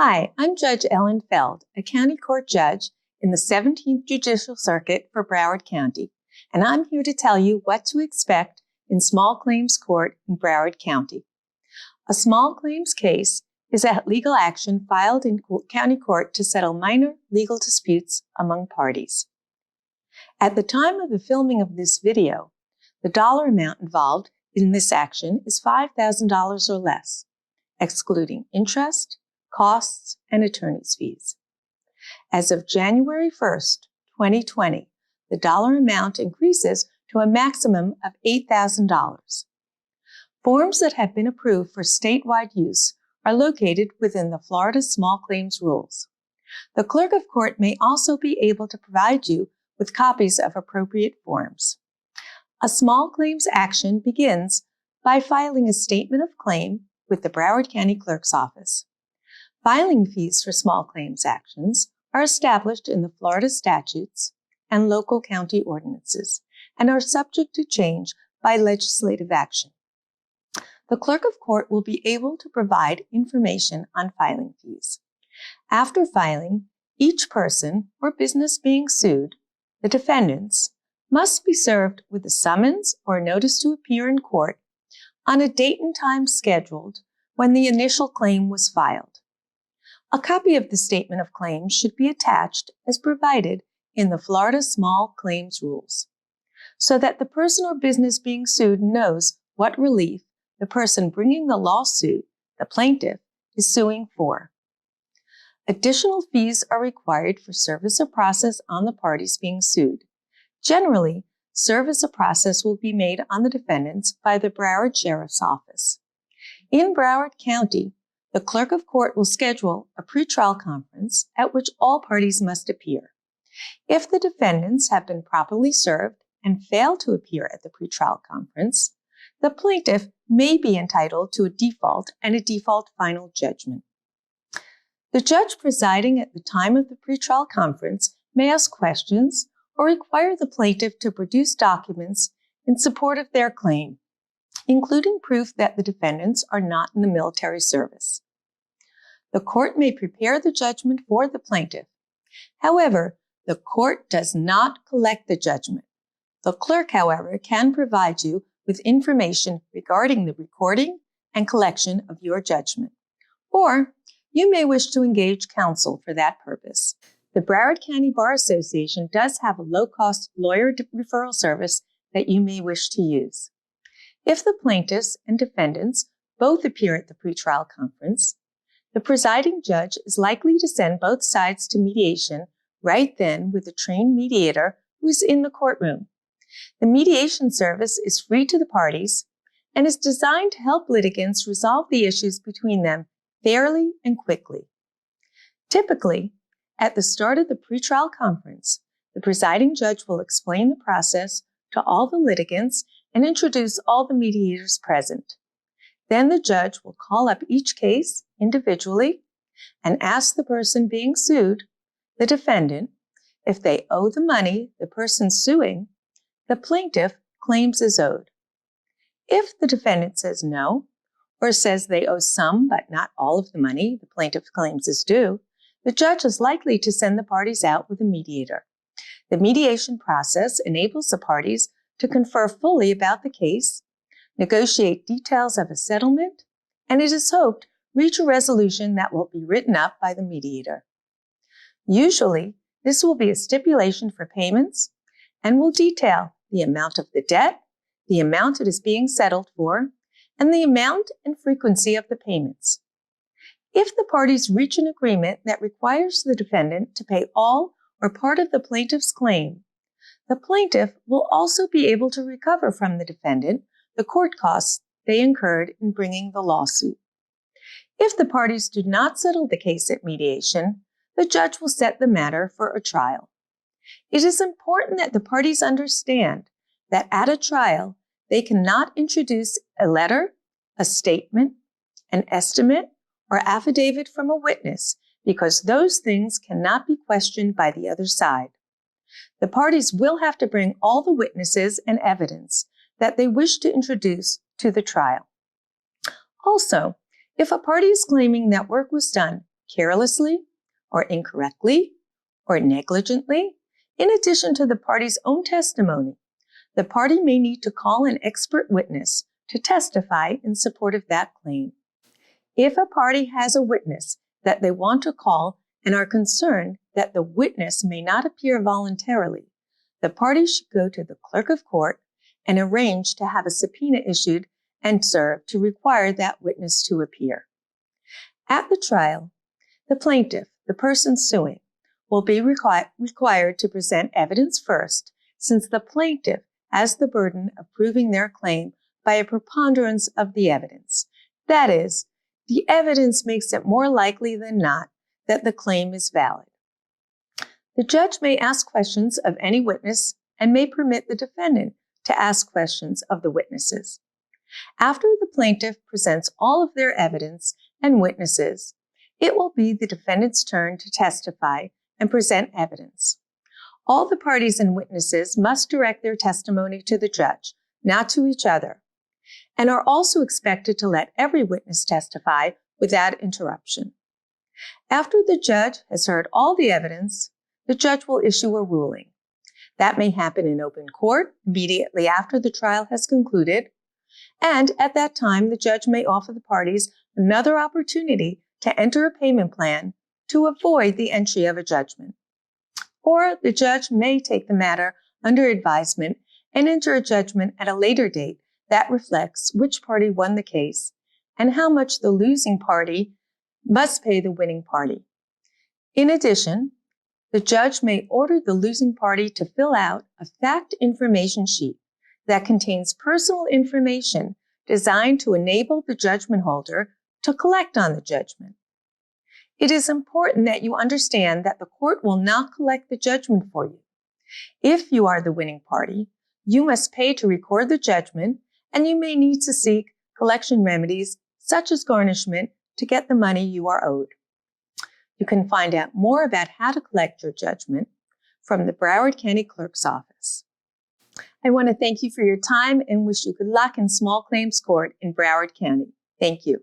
Hi, I'm Judge Ellen Feld, a county court judge in the 17th Judicial Circuit for Broward County, and I'm here to tell you what to expect in small claims court in Broward County. A small claims case is a legal action filed in county court to settle minor legal disputes among parties. At the time of the filming of this video, the dollar amount involved in this action is $5,000 or less, excluding interest, costs, and attorney's fees. As of January 1st, 2020, the dollar amount increases to a maximum of $8,000. Forms that have been approved for statewide use are located within the Florida Small Claims Rules. The clerk of court may also be able to provide you with copies of appropriate forms. A small claims action begins by filing a statement of claim with the Broward County Clerk's Office. Filing fees for small claims actions are established in the Florida statutes and local county ordinances and are subject to change by legislative action. The clerk of court will be able to provide information on filing fees. After filing, each person or business being sued, the defendants, must be served with a summons or notice to appear in court on a date and time scheduled when the initial claim was filed. A copy of the statement of claim should be attached as provided in the Florida Small Claims Rules, so that the person or business being sued knows what relief the person bringing the lawsuit, the plaintiff, is suing for. Additional fees are required for service of process on the parties being sued. Generally, service of process will be made on the defendants by the Broward Sheriff's Office. In Broward County, the clerk of court will schedule a pretrial conference at which all parties must appear. If the defendants have been properly served and fail to appear at the pretrial conference, the plaintiff may be entitled to a default and a default final judgment. The judge presiding at the time of the pretrial conference may ask questions or require the plaintiff to produce documents in support of their claim, including proof that the defendants are not in the military service. The court may prepare the judgment for the plaintiff. However, the court does not collect the judgment. The clerk, however, can provide you with information regarding the recording and collection of your judgment, or you may wish to engage counsel for that purpose. The Broward County Bar Association does have a low-cost lawyer referral service that you may wish to use. If the plaintiffs and defendants both appear at the pretrial conference, the presiding judge is likely to send both sides to mediation right then with a trained mediator who is in the courtroom. The mediation service is free to the parties and is designed to help litigants resolve the issues between them fairly and quickly. Typically, at the start of the pretrial conference, the presiding judge will explain the process to all the litigants and introduce all the mediators present. Then the judge will call up each case individually and ask the person being sued, the defendant, if they owe the money the person suing, the plaintiff, claims is owed. If the defendant says no, or says they owe some but not all of the money the plaintiff claims is due, the judge is likely to send the parties out with a mediator. The mediation process enables the parties to confer fully about the case, negotiate details of a settlement, and it is hoped reach a resolution that will be written up by the mediator. Usually, this will be a stipulation for payments and will detail the amount of the debt, the amount it is being settled for, and the amount and frequency of the payments. If the parties reach an agreement that requires the defendant to pay all or part of the plaintiff's claim, the plaintiff will also be able to recover from the defendant the court costs they incurred in bringing the lawsuit. If the parties do not settle the case at mediation, the judge will set the matter for a trial. It is important that the parties understand that at a trial, they cannot introduce a letter, a statement, an estimate, or affidavit from a witness because those things cannot be questioned by the other side. The parties will have to bring all the witnesses and evidence that they wish to introduce to the trial. Also, if a party is claiming that work was done carelessly, or incorrectly, or negligently, in addition to the party's own testimony, the party may need to call an expert witness to testify in support of that claim. If a party has a witness that they want to call and are concerned that the witness may not appear voluntarily, the party should go to the clerk of court and arrange to have a subpoena issued and served to require that witness to appear. At the trial, the plaintiff, the person suing, will be required to present evidence first, since the plaintiff has the burden of proving their claim by a preponderance of the evidence. That is, the evidence makes it more likely than not that the claim is valid. The judge may ask questions of any witness and may permit the defendant to ask questions of the witnesses. After the plaintiff presents all of their evidence and witnesses, it will be the defendant's turn to testify and present evidence. All the parties and witnesses must direct their testimony to the judge, not to each other, and are also expected to let every witness testify without interruption. After the judge has heard all the evidence, the judge will issue a ruling. That may happen in open court immediately after the trial has concluded, and at that time, the judge may offer the parties another opportunity to enter a payment plan to avoid the entry of a judgment. Or the judge may take the matter under advisement and enter a judgment at a later date that reflects which party won the case and how much the losing party must pay the winning party. In addition, the judge may order the losing party to fill out a fact information sheet that contains personal information designed to enable the judgment holder to collect on the judgment. It is important that you understand that the court will not collect the judgment for you. If you are the winning party, you must pay to record the judgment, and you may need to seek collection remedies such as garnishment to get the money you are owed. You can find out more about how to collect your judgment from the Broward County Clerk's Office. I want to thank you for your time and wish you good luck in small claims court in Broward County. Thank you.